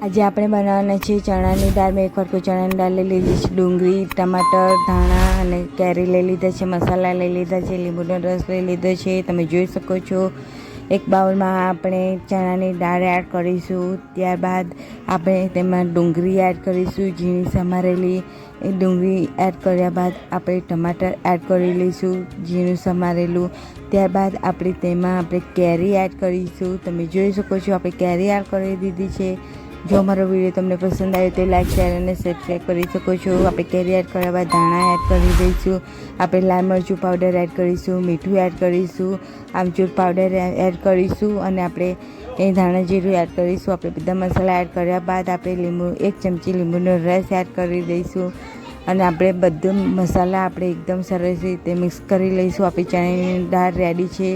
આજે આપણે બનાવવાના છે ચણાની દાળ. મેં એક વાટકો ચણાની દાળ લઈ લીધી છે, ડુંગળી, ટમાટર, ધાણા અને કેરી લઈ લીધા છે, મસાલા લઈ લીધા છે, લીંબુનો રસ લઈ લીધો છે. તમે જોઈ શકો છો. એક બાઉલમાં આપણે ચણાની દાળ એડ કરીશું. ત્યારબાદ આપણે તેમાં ડુંગળી એડ કરીશું, ઝીણી સમારેલી. એ ડુંગળી એડ કર્યા બાદ આપણે ટમાટર એડ કરી લઈશું, ઝીણું સમારેલું. ત્યારબાદ આપણે કેરી એડ કરીશું. તમે જોઈ શકો છો આપણે કેરી એડ કરી દીધી છે. જો મારો વિડીયો તમને પસંદ આવે તો લાઈક, શેર અને સબસ્ક્રાઈબ કરી શકો છો. આપણે કેરી એડ કર્યા બાદ ધાણા એડ કરી દઈશું. આપણે લાલ મરચું પાવડર એડ કરીશું, મીઠું એડ કરીશું, આમચૂર પાવડર એડ કરીશું અને આપણે ધાણા જીરું એડ કરીશું. આપણે બધા મસાલા એડ કર્યા બાદ આપણે એક ચમચી લીંબુનો રસ એડ કરી દઈશું અને આપણે બધું મસાલા એકદમ સરસ રીતે મિક્સ કરી લઈશું. આપણી ચણાની દાળ રેડી છે.